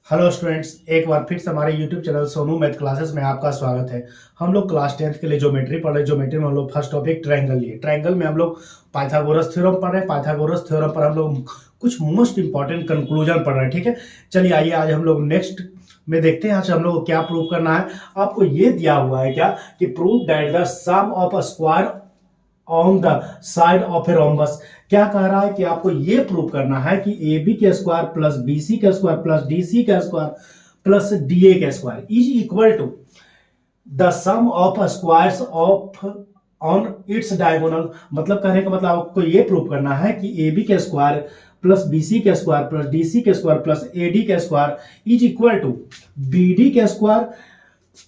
Hello students, एक बार फिर से हमारे YouTube channel Sonu math classes में आपका स्वागत है। हम लोग क्लास 10th के लिए ज्योमेट्री पढ़ रहे हैं। ज्योमेट्री में हम लोग फर्स्ट टॉपिक ट्रायंगल लिए। ट्रायंगल में हम लोग पाइथागोरस थ्योरम पढ़ रहे हैं। पाइथागोरस थ्योरम पर हम लोग कुछ मोस्ट इंपॉर्टेंट कंक्लूजन पढ़ रहे हैं। ठीक है, चलिए आइए आज हम लोग नेक्स्ट में देखते हैं आज हम लोग को क्या प्रूव करना है। आपको ये दिया हुआ है क्या कि prove that the sum of a square on the side of a rhombus. क्या कह रहा है कि आपको यह प्रूव करना है कि ए बी के स्क्वायर प्लस बी सी के स्क्वायर प्लस डी सी के स्क्वायर प्लस डी ए के square is equal to the sum of squares of on its diagonal. मतलब कहने का मतलब आपको यह प्रूव करना है कि ए बी के स्क्वायर प्लस बी सी के स्क्वायर प्लस डी सी के स्क्वायर प्लस ए डी के square is equal to B D के स्क्वायर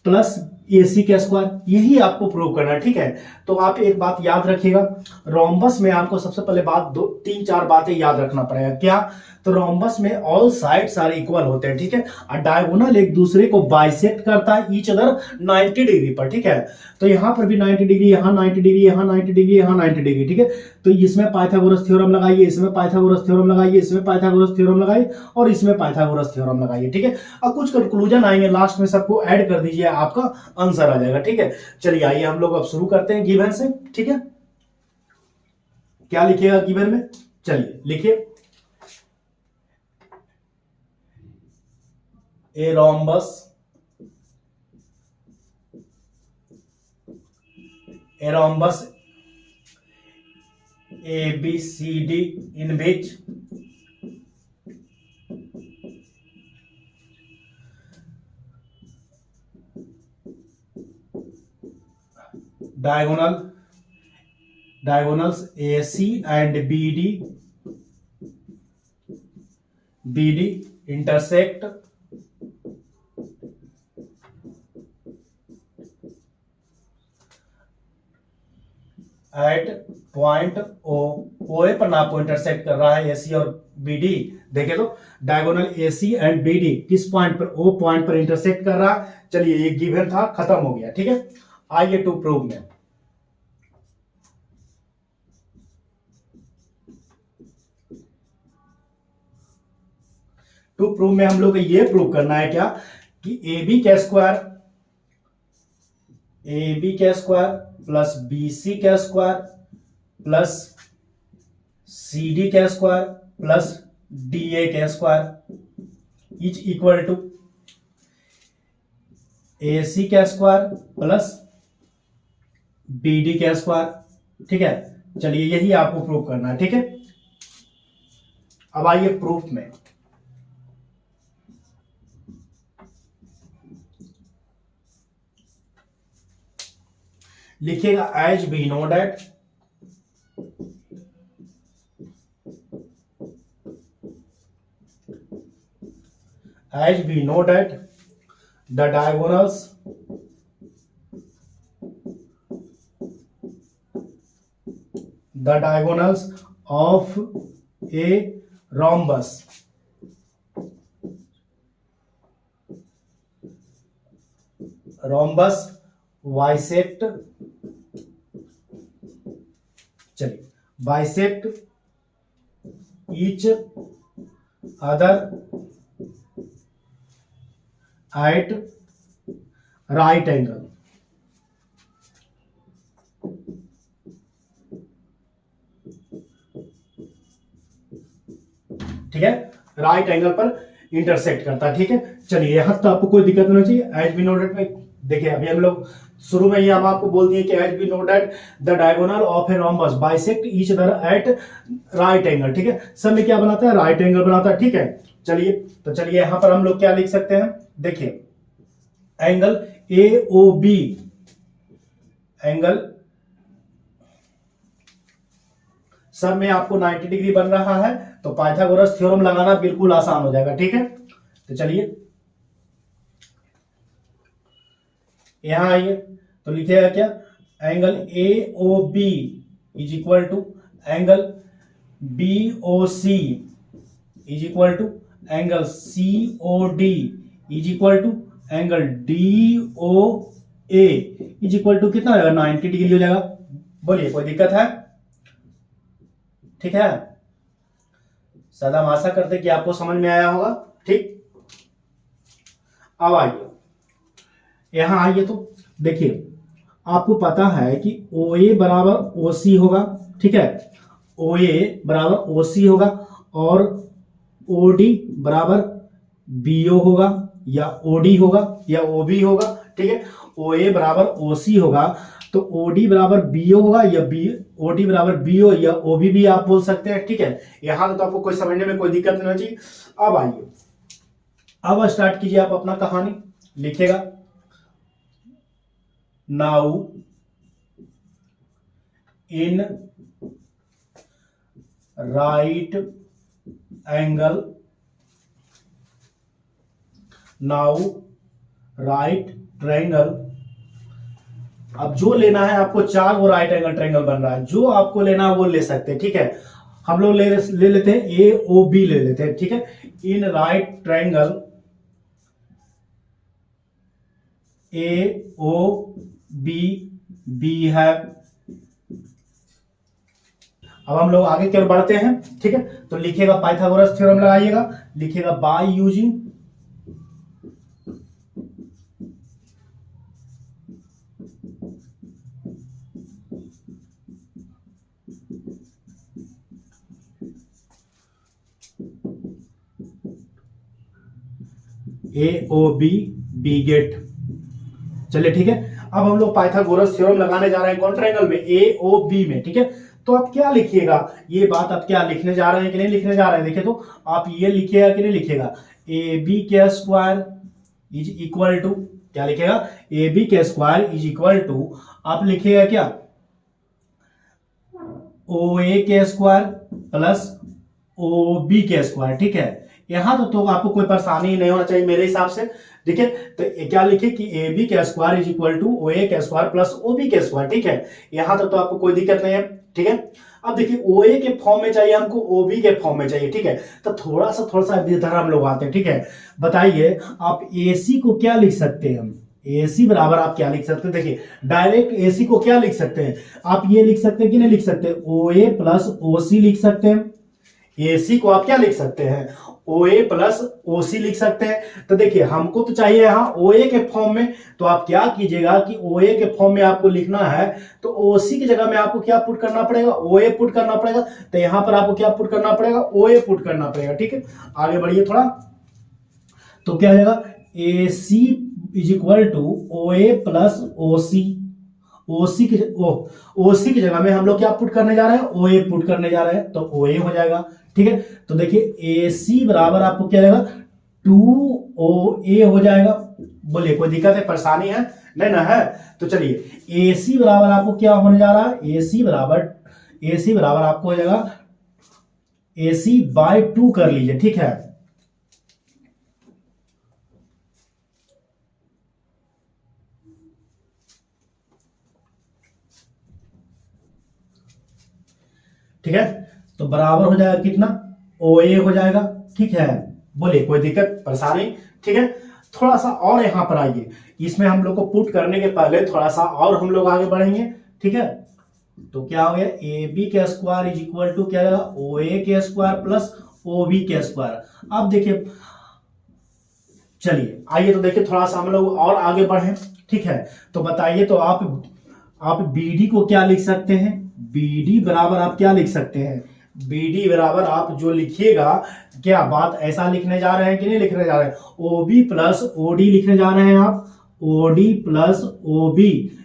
प्लस ए सी का स्क्वायर। यही आपको प्रूव करना है। ठीक है, तो आप एक बात याद रखिएगा, रोम्बस में आपको सबसे पहले बात दो तीन चार बातें याद रखना पड़ेगा। क्या? तो रोम्बस में ऑल साइड्स आर इक्वल होते हैं। ठीक है, और डायगोनल एक दूसरे को बाइसेक्ट करता है ईच अदर 90 डिग्री पर। ठीक है, तो यहां पर भी 90 डिग्री, यहां 90 डिग्री, यहां 90 डिग्री, यहां 90 डिग्री। ठीक है, तो इसमें पाइथागोरस थ्योरम लगाइए, इसमें पाइथागोरस थ्योरम लगाइए, इसमें पाइथागोरस थ्योरम लगाइए और इसमें पाइथागोरस थ्योरम लगाइए। ठीक है, और कुछ कंक्लूजन आएंगे लास्ट में, सबको ऐड कर दीजिए, आपका आंसर आ जाएगा। ठीक है, चलिए आइए हम लोग अब शुरू करते हैं गिवन से। ठीक है, क्या लिखिएगा गिवन में? चलिए लिखिए, a rhombus A B C D in which diagonals AC and BD intersect at point O। OA पर नाप को इंटरसेक्ट कर रहा है AC और BD। देखे तो डायगोनल AC एंड BD किस पॉइंट पर? O पॉइंट पर इंटरसेक्ट कर रहा है। चलिए ये गिवन था, खत्म हो गया। ठीक है, आइए टू प्रूव में। टू प्रूव में हम लोग को ये प्रूव करना है क्या कि ए बी के स्क्वायर प्लस बी सी के स्क्वायर प्लस सी डी के स्क्वायर प्लस डी ए के square is equal to A C के स्क्वायर प्लस बी डी के स्क्वायर। ठीक है, चलिए यही आपको प्रूव करना है। ठीक है, अब आइए प्रूफ में। लिखिएगा as we know that the diagonals of a rhombus bisect, चलिए bisect each other at right angle। ठीक है, राइट एंगल पर इंटरसेक्ट करता है। ठीक है, चलिए यहां तो आपको कोई दिक्कत नहीं चाहिए। एज बी नो डेट में देखिए, अभी हम लोग शुरू में ही हम आपको बोल दिए कि as we know that the diagonal of a rhombus bisect each other at right angle. ठीक है, सब में क्या बनाता है? राइट एंगल बनाता है। ठीक है, चलिए तो चलिए यहां पर हम लोग क्या लिख सकते हैं? देखिए angle A O B, angle सब में आपको 90 डिग्री बन रहा है, तो पाइथागोरस थ्योरम लगाना बिल्कुल आसान हो जाएगा। ठीक है, तो चलिए यहां आइए, तो लिखिएगा क्या? Angle A O B is equal to angle B O C is equal to angle C O D is equal to angle D O A is equal to कितना हो जाएगा? 90 डिग्री हो जाएगा। बोलिए कोई दिक्कत है? ठीक है, सदा हम आशा करते कि आपको समझ में आया होगा। ठीक, अब आइए यहां आइए तो देखिए आपको पता है कि ओ ए बराबर ओ सी होगा, ठीक है, ओ ए बराबर ओ सी होगा और ओ डी बराबर बी ओ होगा या ओ डी होगा या ओ बी होगा, ठीक है। ओ ए बराबर ओ सी होगा तो ओ डी बराबर बी ओ होगा या बी ओ डी बराबर बी ओ या ओ बी भी आप बोल सकते हैं, ठीक है। यहां तो आपको कोई समझने में कोई दिक्कत नहीं होनी चाहिए। अब आइए अब स्टार्ट कीजिए आप अपना कहानी, लिखेगा now in right angle, now right triangle. अब जो लेना है आपको, चार वो राइट एंगल ट्रायंगल बन रहा है, जो आपको लेना है वो ले सकते हैं, ठीक है। हम लोग ले लेते हैं ए ओ बी ले लेते हैं, ठीक है। In right triangle A O B, बी है। अब हम लोग आगे की ओर बढ़ते हैं, ठीक है। तो लिखिएगा पाइथागोरस थ्योरम लगाइएगा, लिखिएगा by using A O B, we get. चलिए ठीक है, अब हम लोग पाइथागोरस थ्योरम लगाने जा रहे हैं कौन ट्रायंगल में, ए ओ बी में, ठीक है। तो आप क्या लिखिएगा, ये बात आप क्या लिखने जा रहे हैं कि नहीं लिखने जा रहे हैं, देखिए तो आप ये लिखिएगा कि नहीं लिखिएगा, ए बी के स्क्वायर इज इक्वल टू, क्या लिखेगा, ए बी के स्क्वायर इज इक्वल टू, आप लिखिएगा क्या, ओ ए के स्क्वायर प्लस ओ बी के स्क्वायर, ठीक है। यहां तो आपको कोई परेशानी नहीं होना चाहिए मेरे हिसाब से, देखिए। तो क्या लिखे कि ए बी के square is equal to O A के स्क्वायर प्लस ओ बी के स्क्वायर, ठीक है। यहां तक तो आपको कोई दिक्कत नहीं है, ठीक है। अब देखिए ओ ए के फॉर्म में चाहिए हमको, ओ बी के फॉर्म में चाहिए, ठीक है। तो थोड़ा सा इधर हम लोग आते हैं, ठीक है। बताइए आप ए सी को क्या लिख सकते हैं हम, ए सी बराबर आप क्या लिख सकते हैं, देखिए डायरेक्ट ए सी को क्या लिख सकते हैं, आप ये लिख सकते हैं कि नहीं लिख सकते, ओ ए प्लस ओ सी लिख सकते हैं। ए सी को आप क्या लिख सकते हैं, ओ ए प्लस ओ सी लिख सकते हैं। तो देखिए हमको तो चाहिए यहां ओ ए के फॉर्म में, तो आप क्या कीजिएगा कि ओ ए के फॉर्म में आपको लिखना है तो ओ सी की जगह में आपको क्या पुट करना पड़ेगा, ओ ए पुट करना पड़ेगा। तो यहां पर आपको क्या पुट करना पड़ेगा, ओ ए पुट करना पड़ेगा, ठीक है। आगे बढ़िए थोड़ा, तो क्या हो जाएगा, A C is equal to O A plus O C, OC की जगह में हम लोग क्या पुट करने जा रहे हैं, ओ ए पुट करने जा रहे हैं, तो ओ ए हो जाएगा, ठीक है। तो देखिए ए सी बराबर आपको क्या जाएगा, 2OA हो जाएगा। बोलिए कोई दिक्कत है, परेशानी है, नहीं ना है। तो चलिए ए सी बराबर आपको क्या होने जा रहा है, ए सी बराबर आपको हो जाएगा ए सी बाय 2 कर लीजिए, ठीक है। ठीक है, तो बराबर हो जाएगा कितना, ओ ए हो जाएगा, ठीक है। बोलिए कोई दिक्कत परेशानी, ठीक है। थोड़ा सा और यहां पर आइए, इसमें हम लोग को पुट करने के पहले थोड़ा सा और हम लोग आगे बढ़ेंगे, ठीक है। तो क्या हो गया, ए बी के स्क्वायर इज इक्वल टू क्या रहेगा, ओ ए के स्क्वायर प्लस ओ बी के स्क्वायर। अब देखिए चलिए आइए, तो देखिए थोड़ा सा हम लोग और आगे बढ़े, ठीक है। तो बताइए, तो आप BD को क्या लिख सकते हैं, BD बराबर आप क्या लिख सकते हैं, BD बराबर आप जो लिखिएगा, क्या बात ऐसा लिखने जा रहे हैं कि नहीं लिखने जा रहे हैं, OB प्लस OD लिखने जा रहे हैं आप, OD प्लस OB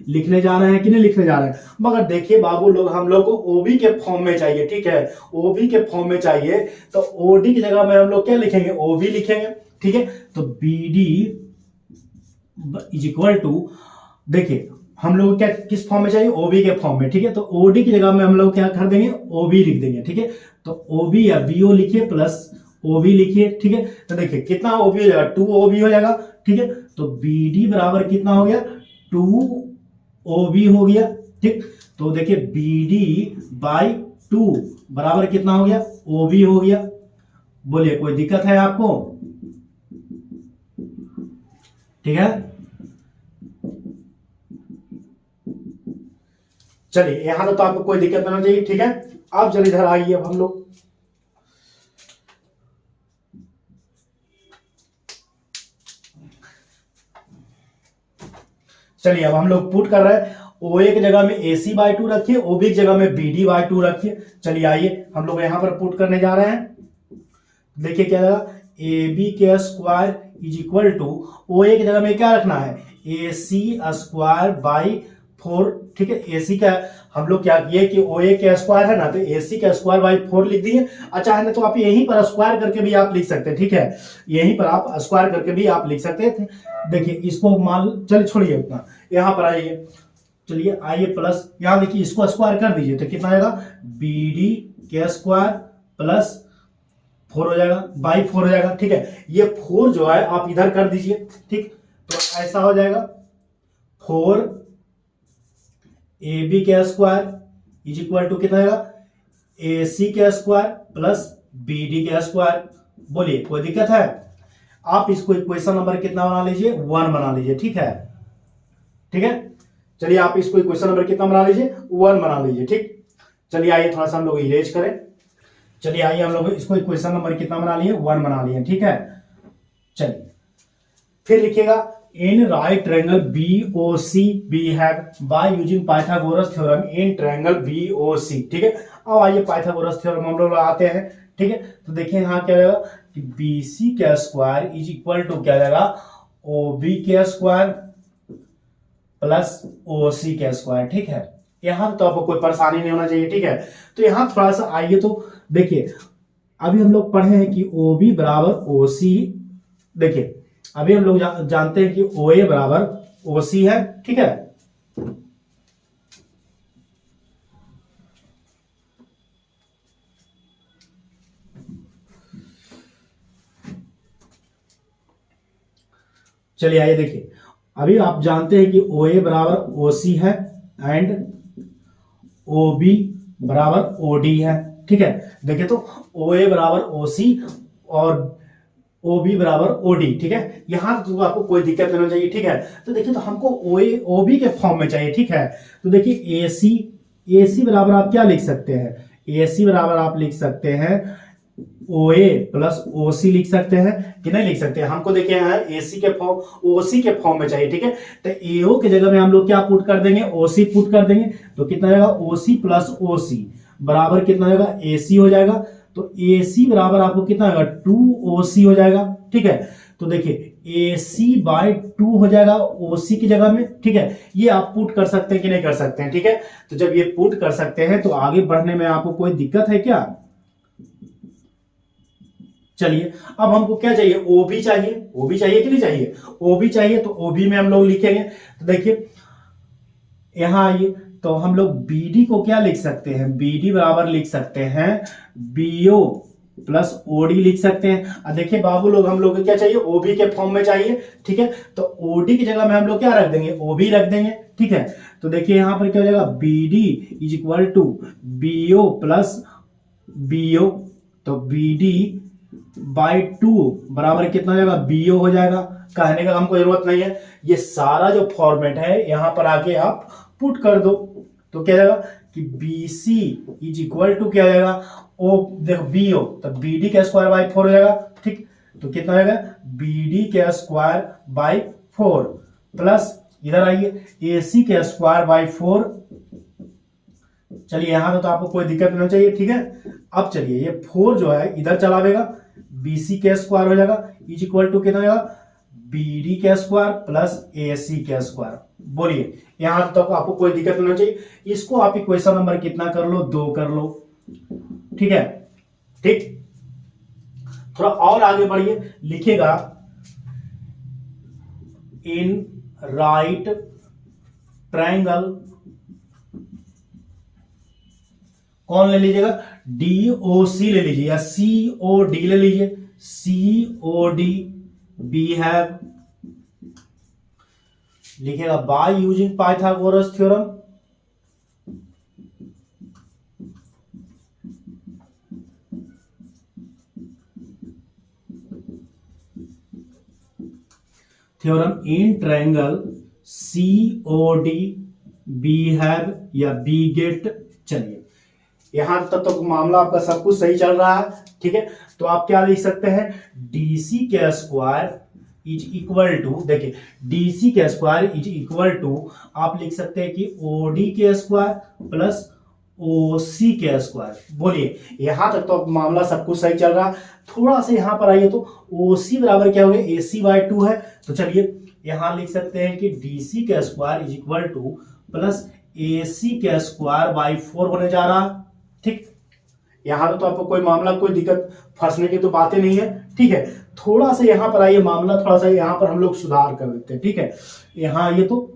लिखने जा रहे हैं कि नहीं लिखने जा रहे हैं। मगर देखिए बाबू लोग, हम लोग को OB के फॉर्म में चाहिए, ठीक है, OB के फॉर्म में चाहिए, तो OD की जगह में हम लोग क्या लिखेंगे, OB लिखेंगे, ठीक है। तो BD इज इक्वल टू, देखिए हम लोग क्या किस फॉर्म में चाहिए, ओबी के फॉर्म में, ठीक है। तो ओडी की जगह में हम लोग क्या कर देंगे, ओबी लिख देंगे, ठीक है। तो ओबी या बीओ लिखिए प्लस ओबी लिखिए, ठीक है। तो देखिए कितना ओबी हो जाएगा, 2OB हो जाएगा, ठीक है। तो बीडी बराबर कितना हो गया, 2OB हो गया, ठीक। तो देखिए बीडी बाई 2 बराबर कितना हो गया, ओबी हो गया। बोलिए कोई दिक्कत है आपको, ठीक है। चलिए यहां तो आपको कोई दिक्कत नहीं चाहिए, ठीक है। आप जल्दी इधर आइए, अब हम लोग चलिए अब हम लोग पुट कर रहे हैं, ओ ए की जगह में ए सी बाई टू रखिए, ओ बी की जगह में बी डी बाई टू रखिए। चलिए आइए हम लोग यहां पर पुट करने जा रहे हैं। देखिए क्या लगा, ए बी के square is equal to, O ए की जगह में क्या रखना है, ए सी स्क्वायर बाई 4। ठीक है, ए सी का हम लोग क्या किए कि ओ ए के स्क्वायर है ना, तो ए सी का स्क्वायर बाई 4 लिख दिए। अच्छा है ना, तो आप यहीं पर स्क्वायर करके भी आप लिख सकते हैं। ठीक है, यहीं पर आप स्क्वायर करके भी आप लिख सकते थे। देखिए इसको मान, चलिए छोड़िए उतना, यहाँ पर आइए, चलिए आइए प्लस, यहाँ देखिए इसको स्क्वायर कर दीजिए तो कितना आएगा, बी डी के स्क्वायर प्लस 4 हो जाएगा, बाई 4 हो जाएगा। ठीक है, ये 4 जो है आप इधर कर दीजिए। ठीक, तो ऐसा हो जाएगा 4 ए बी के स्क्वायर इज इक्वल टू कितना आएगा, ए सी के स्क्वायर प्लस बी डी के स्क्वायर। बोलिए कोई दिक्कत है? आप इसको इक्वेशन नंबर कितना बना लीजिए, 1 बना लीजिए। ठीक है, ठीक है, चलिए आप इसको इक्वेशन नंबर कितना बना लीजिए, 1 बना लीजिए। ठीक, चलिए आइए थोड़ा सा हम लोग इरेज करें। चलिए आइए हम लोग इसको इक्वेशन नंबर कितना बना लिए, 1 बना लिए। ठीक है, चलिए फिर लिखिएगा, इन right triangle BOC we have by using Pythagoras theorem in triangle BOC। ठीक है, अब आइए पाइथागोरस थ्योरम हम लोग लगाते हैं। ठीक है, तो देखिए यहाँ क्या रहेगा कि BC का स्क्वायर इज इक्वल टू क्या रहेगा, OB के स्क्वायर प्लस OC के स्क्वायर। ठीक है, यहां तो आपको कोई परेशानी नहीं होना चाहिए। ठीक है, तो यहां थोड़ा सा आइए, तो देखिए अभी हम लोग पढ़े हैं कि OB बराबर OC। देखिए अभी हम लोग जानते हैं कि OA बराबर OC है। ठीक है, चलिए आइए देखिए, अभी आप जानते हैं कि OA बराबर OC है एंड OB बराबर OD है। ठीक है, देखिए तो OA बराबर OC और OB बराबर OD। ठीक है, यहां तो आपको कोई दिक्कत नहीं होनी चाहिए। ठीक है, तो देखिए तो हमको OA OB के फॉर्म में चाहिए। ठीक है, तो देखिए AC बराबर आप क्या लिख सकते हैं, AC बराबर आप लिख सकते हैं OA प्लस OC लिख सकते हैं कि नहीं लिख सकते? हमको देखिए यहाँ AC के फॉर्म, OC के फॉर्म में चाहिए। ठीक है, तो AO की जगह में हम लोग क्या पुट कर देंगे, OC पुट कर देंगे, तो कितना आएगा, OC प्लस OC बराबर कितना आएगा, AC हो जाएगा। तो AC बराबर आपको कितना आएगा, 2OC हो जाएगा। ठीक है, तो देखिए AC बाई 2 हो जाएगा OC की जगह में। ठीक है, ये आप पुट कर सकते हैं कि नहीं कर सकते हैं? ठीक है, तो जब ये पुट कर सकते हैं तो आगे बढ़ने में आपको कोई दिक्कत है क्या? चलिए अब हमको क्या चाहिए, OB चाहिए। OB चाहिए कि नहीं चाहिए? OB चाहिए, तो OB में हम लोग लिखेंगे। तो देखिए यहां आइए, तो हम लोग BD को क्या लिख सकते हैं, BD बराबर लिख सकते हैं BO प्लस OD लिख सकते हैं। अब देखिए बाबू लोग, हम लोग को क्या चाहिए, OB के फॉर्म में चाहिए। ठीक है, तो OD की जगह में हम लोग क्या रख देंगे, OB रख देंगे। ठीक है, तो देखिए यहां पर क्या हो जाएगा, BD is equal to BO plus BO, तो BD बाई 2 बराबर कितना हो जाएगा, BO हो जाएगा। कहने का हमको जरूरत नहीं है, ये सारा जो फॉर्मेट है यहां पर आके आप पुट कर दो, तो क्या जाएगा कि BC इज इक्वल टू क्या जाएगा, ओ देखो BO, तो BD का स्क्वायर बाई 4 हो जाएगा। ठीक, तो कितना हो जाएगा, BD का स्क्वायर बाई 4 प्लस इधर आइए AC का स्क्वायर बाई 4। चलिए यहां तो आपको कोई दिक्कत नहीं चाहिए। ठीक है, अब चलिए ये 4 जो है इधर चलावेगा, BC के स्क्वायर हो जाएगा इज इक्वल टू कितना हो जाएगा, BD के स्क्वायर प्लस AC के स्क्वायर। बोलिए यहां तक आपको कोई दिक्कत नहीं चाहिए। इसको आप इक्वेशन नंबर कितना कर लो, 2 कर लो। ठीक है, ठीक, थोड़ा और आगे बढ़िए, लिखेगा इन राइट ट्रायंगल, कौन ले लीजिएगा, DOC ले लीजिए या COD ले लीजिए, COD we have, लिखेगा by using Pythagoras theorem. Theorem in triangle COD we have या we get। चलिए यहां तक तो मामला आपका सब कुछ सही चल रहा है। ठीक है, तो आप क्या लिख सकते हैं, DC के स्क्वायर इज इक्वल टू, देखिए डीसी के स्क्वायर इज इक्वल टू आप लिख सकते हैं कि ओडी के स्क्वायर प्लस ओसी के स्क्वायर। बोलिए यहां तक तो मामला सब कुछ सही चल रहा है। थोड़ा सा यहां पर आइए तो ओसी बराबर क्या हो गया, एसी बाय 2 है। तो चलिए यहां लिख सकते हैं कि डीसी के square is equal two plus AC के स्क्वायर बाई 4 होने जा रहा है। ठीक, यहां तो आपको कोई मामला कोई दिक्कत फंसने की तो बातें नहीं है। ठीक है, थोड़ा सा यहां पर आइए, मामला थोड़ा सा यहां पर हम लोग सुधार कर देते हैं। ठीक है, यहां आइए तो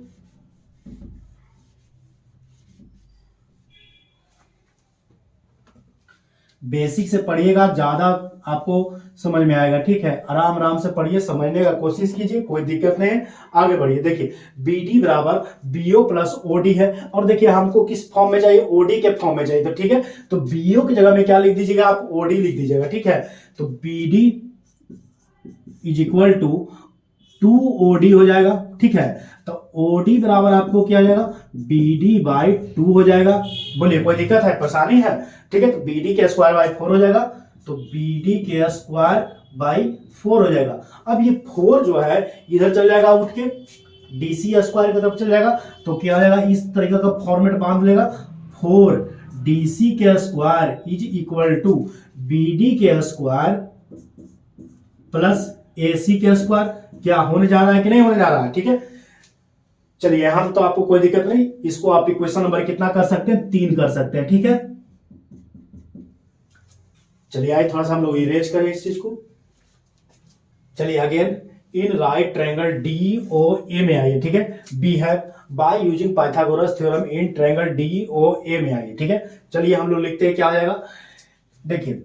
बेसिक से पढ़िएगा, ज्यादा आपको समझ में आएगा। ठीक है, आराम आराम से पढ़िए, समझने का कोशिश कीजिए, कोई दिक्कत नहीं है। आगे बढ़िए, देखिए बीडी बराबर बीओ प्लस ओडी है, और देखिए हमको किस फॉर्म में चाहिए, ओडी के फॉर्म में चाहिए। तो ठीक है, तो बीओ की जगह में क्या लिख दीजिएगा आप, ओडी लिख दीजिएगा। ठीक है, तो BD is equal to 2OD हो जाएगा। ठीक है, तो OD बराबर आपको क्या हो जाएगा, BD बाई 2 हो जाएगा। बोलिए कोई दिक्कत है, परेशानी है? ठीक है, तो BD के स्क्वायर बाई 4 हो जाएगा, तो BD के स्क्वायर बाई 4 हो जाएगा। अब ये 4 जो है इधर चल जाएगा उठ के DC स्क्वायर की तरफ चल जाएगा, तो क्या हो जाएगा, इस तरीके का फॉर्मेट बांध लेगा, 4 DC के square is equal to BD के स्क्वायर प्लस AC के स्क्वायर। क्या होने जा रहा है कि नहीं होने जा रहा है? ठीक है, चलिए यहां तो आपको कोई दिक्कत नहीं, इसको आप इक्वेशन नंबर कितना कर सकते हैं, 3 कर सकते हैं। ठीक है, चलिए आइए थोड़ा सा हम लोग इरेज करें इस चीज को। चलिए again in right triangle DOA में आइए। ठीक है, बी है by using Pythagoras theorem in triangle DOA में आइए। ठीक है, चलिए हम लोग लिखते हैं क्या आ जाएगा, देखिए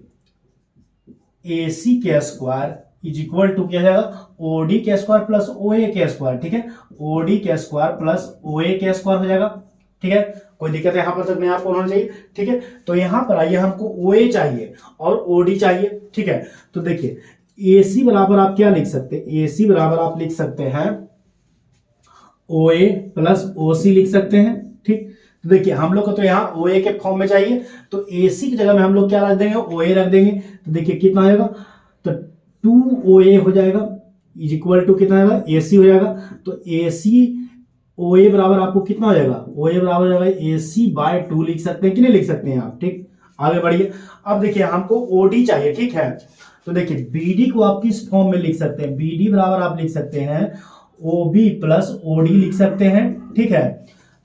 AC के स्क्वायर इज इक्वल टू क्या जाएगा, OD के स्क्वायर प्लस OA के स्क्वायर। ठीक है, OD के स्क्वायर प्लस OA के स्क्वायर हो जाएगा। ठीक है, कोई दिक्कत है यहां पर तक नहीं आपको होना चाहिए। ठीक है, तो यहां पर आइए, हमको OA चाहिए और OD चाहिए। ठीक है, तो देखिए AC बराबर आप क्या लिख सकते हैं, AC बराबर आप लिख सकते हैं OA प्लस OC लिख सकते हैं। ठीक, तो देखिए हम लोग को तो यहाँ OA के फॉर्म में चाहिए, तो AC की जगह में हम लोग क्या रख देंगे, OA रख देंगे। तो देखिए कितना आएगा, तो 2OA हो जाएगा इज इक्वल टू कितना आएगा, AC हो जाएगा। तो AC OA बराबर आपको कितना हो जाएगा, OA बराबर हो जाएगा AC बाय 2 लिख सकते हैं कि नहीं लिख सकते हैं आप। ठीक, आगे बढ़िए। अब देखिए हमको OD चाहिए। ठीक है, तो देखिए BD को आप किस फॉर्म में लिख सकते हैं, BD बराबर आप लिख सकते हैं OB प्लस OD लिख सकते हैं। ठीक है,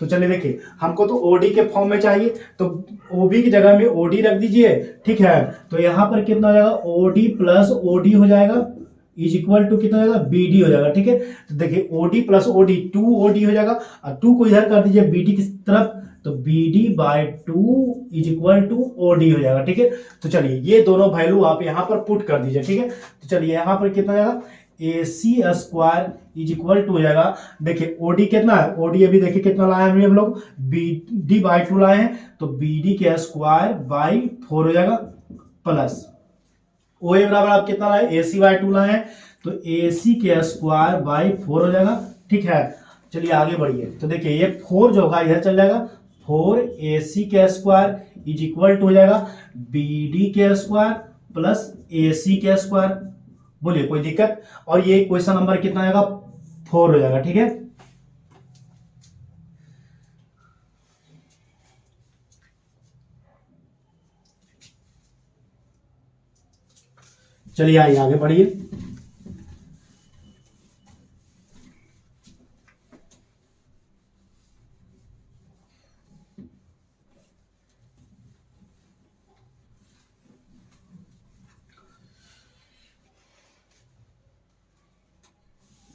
तो चलिए देखिए हमको तो OD के फॉर्म में चाहिए, तो OB की जगह में OD रख दीजिए। ठीक है, तो यहां पर कितना हो जाएगा, OD प्लस OD हो जाएगा इज इक्वल टू कितना हो जाएगा, BD हो जाएगा। ठीक है, तो देखिए OD प्लस OD 2OD हो जाएगा, और 2 को इधर कर दीजिए BD की तरफ, तो BD by 2 is equal to OD हो जाएगा। ठीक है, तो चलिए ये दोनों वैल्यू आप यहां पर पुट कर दीजिए। ठीक है, तो चलिए यहां पर कितना जाएगा, AC square is equal to हो जाएगा, देखिए OD कितना है, OD अभी देखिए कितना लाए हैं हम लोग, BD बाई 2 लाए हैं, तो BD के स्क्वायर बाई 4 हो जाएगा प्लस OA बराबर आप कितना लाए, AC बाई 2 लाए हैं, तो AC के स्क्वायर बाई 4 हो जाएगा। ठीक है, चलिए आगे बढ़िए। तो देखिए ये 4 जो होगा इधर चल जाएगा, 4AC के स्क्वायर इज इक्वल टू हो जाएगा BD के स्क्वायर प्लस AC के स्क्वायर। बोलिए कोई दिक्कत, और ये क्वेश्चन नंबर कितना आएगा, 4 हो जाएगा। ठीक है, चलिए आइए आगे बढ़िए।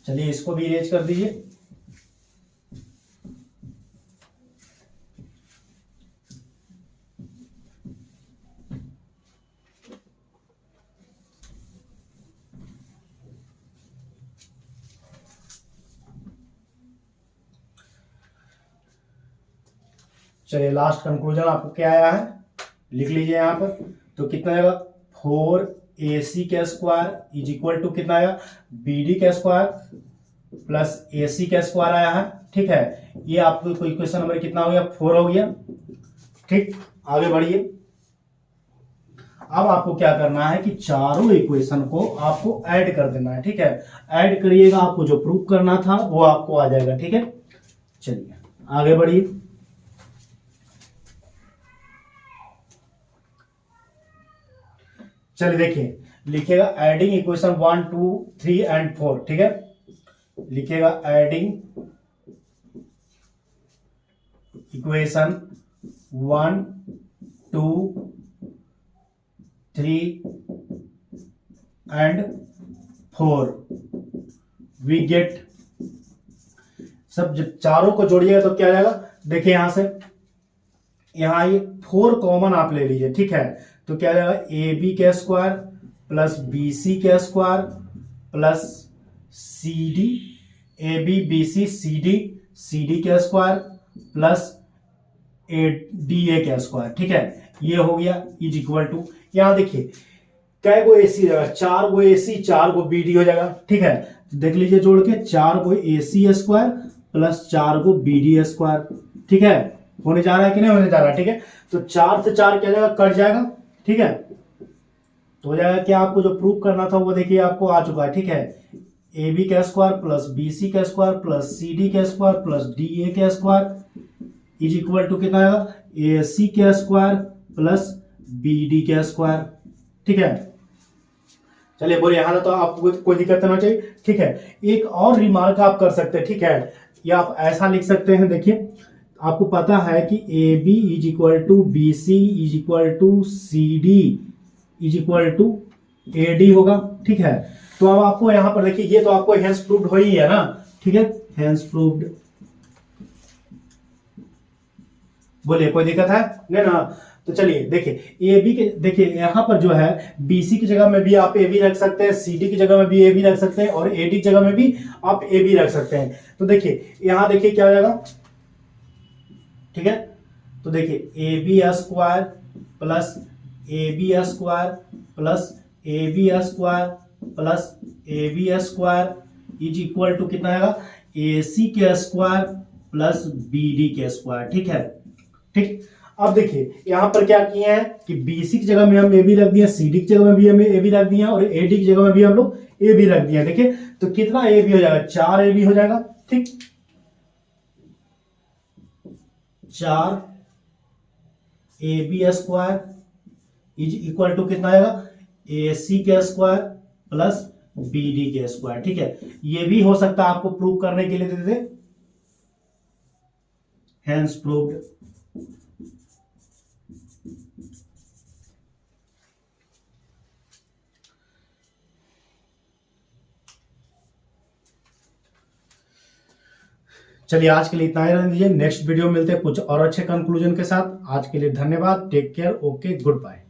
चलिए इसको भी इरेज कर दीजिए। चलिए लास्ट कंक्लूजन आपको क्या आया है, लिख लीजिए यहां पर। तो कितना आएगा, 4AC के स्क्वायर इज इक्वल टू कितना आएगा, BD के स्क्वायर प्लस AC के स्क्वायर आया है। ठीक है, ये आपको क्वेश्चन नंबर कितना हो गया, 4 हो गया। ठीक, आगे बढ़िए। अब आपको क्या करना है कि चारों इक्वेशन को आपको ऐड कर देना है, ठीक है। ऐड करिएगा, आपको जो प्रूव करना था वो आपको आ जाएगा, ठीक है। चलिए आगे बढ़िए। चलिए देखिए, लिखिएगा एडिंग इक्वेशन 1 2 3 एंड 4, ठीक है। लिखिएगा adding equation 1 2 3 and 4 we get, सब जब चारों को जोड़िएगा तो क्या जाएगा, देखिए यहां से, यहां ये 4 कॉमन आप ले लीजिए, ठीक है। तो क्या जाएगा, ए बी के स्क्वायर प्लस बी सी के square plus C D, A B B C D के square plus A D A के स्क्वायर, ठीक है। ये हो गया इज इक्वल टू, यहां देखिए कै गो ए सी रहेगा, 4 गो ए सी 4 गो बी डी हो जाएगा, ठीक है। देख लीजिए जोड़ के, 4 गो ए सी स्क्वायर प्लस 4 गो बी डी स्क्वायर, ठीक है। होने जा रहा है कि नहीं होने जा रहा है, ठीक है। तो 4 से 4 क्या जाएगा, कट जाएगा, ठीक है। तो हो जाएगा क्या, आपको जो प्रूव करना था वो देखिए आपको आ चुका है, ठीक है। ए बी का स्क्वायर प्लस बी सी का स्क्वायर प्लस सी डी का स्क्वायर प्लस डी ए का स्क्वायर इज इक्वल टू कितना आएगा, ए सी का स्क्वायर प्लस बी डी का स्क्वायर, ठीक है। चलिए बोलिए, यहां तो आपको कोई दिक्कत नहीं चाहिए, ठीक है। एक और रिमार्क आप कर सकते हैं, ठीक है। या आप ऐसा लिख सकते हैं, देखिए आपको पता है कि A B is equal to B C is equal to C D is equal to A D होगा, ठीक है। तो अब आपको यहां पर देखिए, ये तो आपको हेंस प्रूव्ड हो ही है ना, ठीक है। हेंस प्रूव्ड, बोलिए कोई दिक्कत है नहीं ना। तो चलिए देखिए, ए बी के, देखिए यहां पर जो है बीसी की जगह में भी आप ए बी रख सकते हैं, सी डी की जगह में भी ए बी रख सकते हैं और ए डी की जगह में भी आप ए बी रख सकते हैं। तो देखिए यहां देखिए क्या हो जाएगा, ठीक है। तो देखिए A B square plus A B square plus A B square plus A B square is equal to कितना आएगा, ए सी के स्क्वायर प्लस बी डी के स्क्वायर, ठीक है। ठीक, अब देखिए यहां पर क्या किए हैं कि बीसी की जगह में हम ए बी रख दिए, सी डी की जगह में भी हम ए बी रख दिए और ए डी की जगह में भी हम लोग ए बी रख दिए। देखिए तो कितना ए बी हो जाएगा, 4 ए बी हो जाएगा, ठीक। 4 A B square is equal to कितना आएगा, ए सी के स्क्वायर प्लस बी डी के स्क्वायर, ठीक है। ये भी हो सकता है आपको प्रूव करने के लिए दे दे, हेंस प्रूव्ड। चलिए आज के लिए इतना ही रहने दीजिए, नेक्स्ट वीडियो मिलते हैं कुछ और अच्छे कंक्लूजन के साथ। आज के लिए धन्यवाद, take care, okay, good bye.